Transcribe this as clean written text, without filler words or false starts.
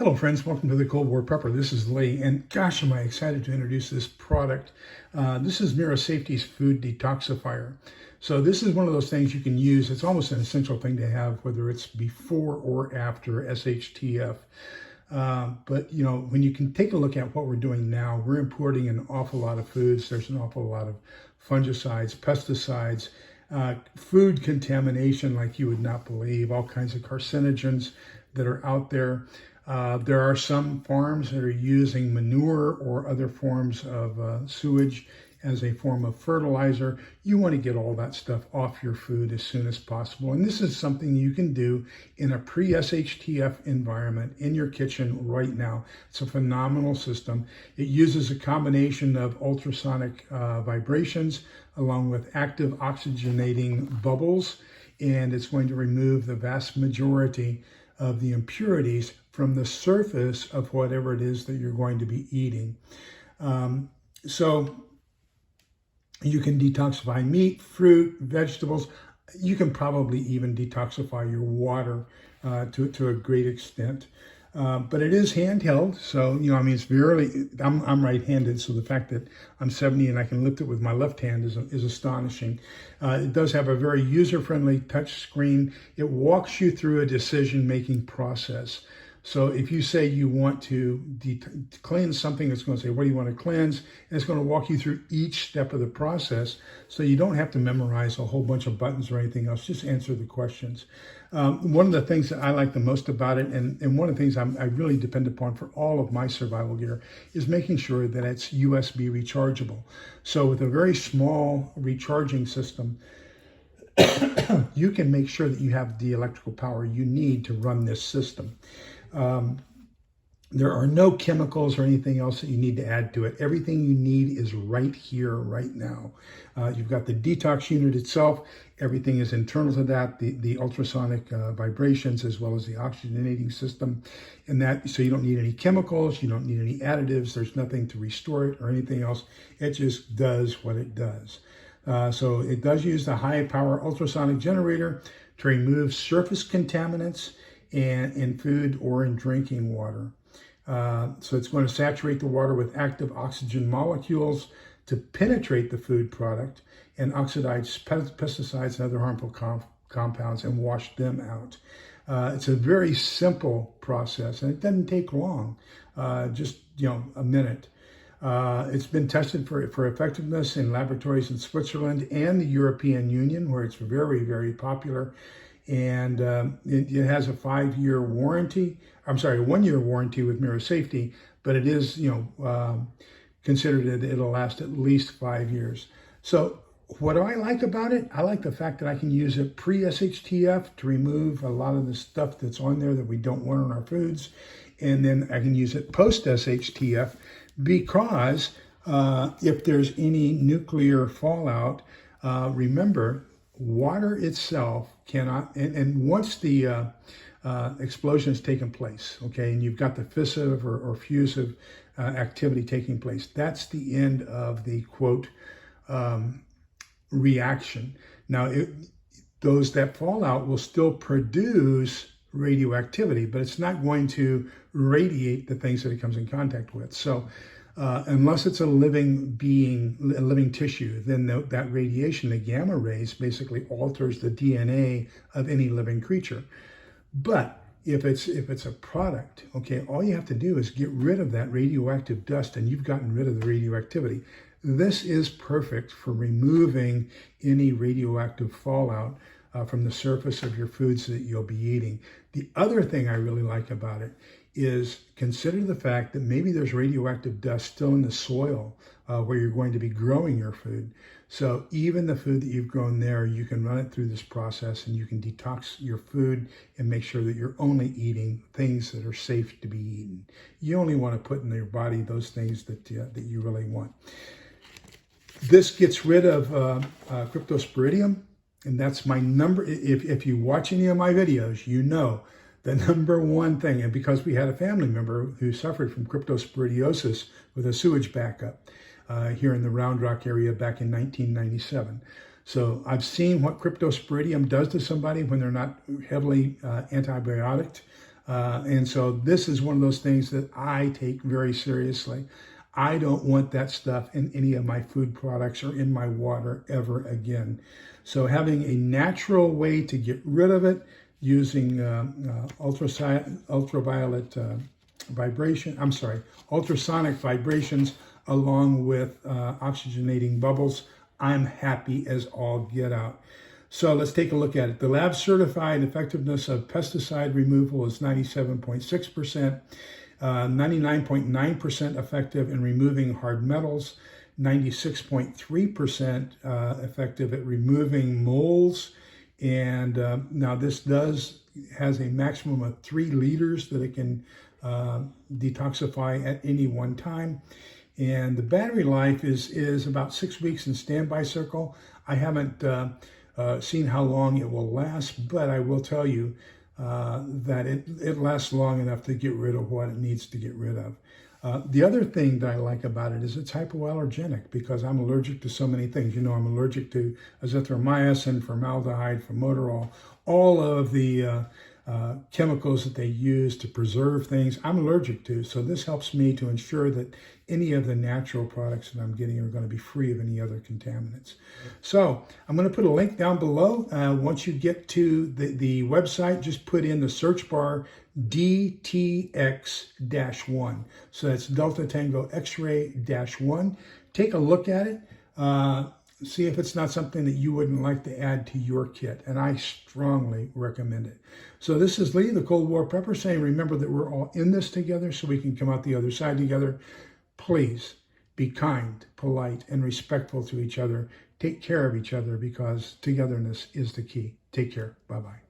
Hello friends, welcome to the Cold War Prepper. This is Lee, and gosh, am I excited to introduce this product. This is Mira Safety's Food Detoxifier. So this is one of those things you can use. It's almost an essential thing to have, whether it's before or after SHTF. But you know, when you can take a look at what we're doing now, we're importing an awful lot of foods. There's an awful lot of fungicides, pesticides, food contamination like you would not believe, all kinds of carcinogens that are out there. There are some farms that are using manure or other forms of sewage as a form of fertilizer. You want to get all that stuff off your food as soon as possible. And this is something you can do in a pre-SHTF environment in your kitchen right now. It's a phenomenal system. It uses a combination of ultrasonic vibrations along with active oxygenating bubbles, and it's going to remove the vast majority of the impurities from the surface of whatever it is that you're going to be eating. So you can detoxify meat, fruit, vegetables. You can probably even detoxify your water to a great extent. But it is handheld, so you know, I mean, it's very. I'm right-handed, so the fact that I'm 70 and I can lift it with my left hand is astonishing. It does have a very user-friendly touch screen. It walks you through a decision-making process. So if you say you want to cleanse something, it's going to say, what do you want to cleanse? And it's going to walk you through each step of the process. So you don't have to memorize a whole bunch of buttons or anything else. Just answer the questions. One of the things that I like the most about it, and one of the things I really depend upon for all of my survival gear, is making sure that it's USB rechargeable. So with a very small recharging system, you can make sure that you have the electrical power you need to run this system. There are no chemicals or anything else that you need to add to it. Everything you need is right here, right now. You've got the detox unit itself. Everything is internal to that, the ultrasonic vibrations, as well as the oxygenating system. And that, so you don't need any chemicals, you don't need any additives. There's nothing to restore it or anything else. It just does what it does. So it does use the high power ultrasonic generator to remove surface contaminants in food or in drinking water. So it's going to saturate the water with active oxygen molecules to penetrate the food product and oxidize pesticides and other harmful compounds and wash them out. It's a very simple process, and it doesn't take long, just a minute. It's been tested for effectiveness in laboratories in Switzerland and the European Union, where it's very, very popular. And it has a 5-year warranty. I'm sorry, a 1-year warranty with Mira Safety, but it is, considered that it'll last at least 5 years. So what do I like about it? I like the fact that I can use it pre-SHTF to remove a lot of the stuff that's on there that we don't want on our foods. And then I can use it post-SHTF because if there's any nuclear fallout, remember, water itself cannot, and once the explosion has taken place, okay, and you've got the fissive or fusive activity taking place, that's the end of the, quote, reaction. Now, that fallout will still produce radioactivity, but it's not going to radiate the things that it comes in contact with. So unless it's a living being, a living tissue, then that radiation, the gamma rays, basically alters the DNA of any living creature. But if it's a product, okay, all you have to do is get rid of that radioactive dust and you've gotten rid of the radioactivity. This is perfect for removing any radioactive fallout from the surface of your foods that you'll be eating. The other thing I really like about it is consider the fact that maybe there's radioactive dust still in the soil where you're going to be growing your food. So even the food that you've grown there, you can run it through this process and you can detox your food and make sure that you're only eating things that are safe to be eaten. You only want to put in your body those things that you really want. This gets rid of cryptosporidium, and that's my number. If you watch any of my videos, you know the number one thing, and because we had a family member who suffered from cryptosporidiosis with a sewage backup here in the Round Rock area back in 1997. So I've seen what cryptosporidium does to somebody when they're not heavily antibiotic. And so this is one of those things that I take very seriously. I don't want that stuff in any of my food products or in my water ever again. So having a natural way to get rid of it using ultraviolet ultrasonic vibrations along with oxygenating bubbles, I'm happy as all get out. So let's take a look at it. The lab certified effectiveness of pesticide removal is 97.6%, 99.9% effective in removing hard metals, 96.3% effective at removing molds. And now this has a maximum of 3 liters that it can detoxify at any one time. And the battery life is about 6 weeks in standby circle. I haven't seen how long it will last, but I will tell you that it lasts long enough to get rid of what it needs to get rid of. The other thing that I like about it is it's hypoallergenic because I'm allergic to so many things. You know, I'm allergic to azithromycin, formaldehyde, formoterol, all of the chemicals that they use to preserve things I'm allergic to. So this helps me to ensure that any of the natural products that I'm getting are going to be free of any other contaminants. So I'm going to put a link down below. Once you get to the website, just put in the search bar DTX-1. So that's Delta Tango X-ray-1. Take a look at it. See if it's not something that you wouldn't like to add to your kit, and I strongly recommend it. So this is Lee, the Cold War Prepper, saying remember that we're all in this together so we can come out the other side together. Please be kind, polite, and respectful to each other. Take care of each other because togetherness is the key. Take care. Bye-bye.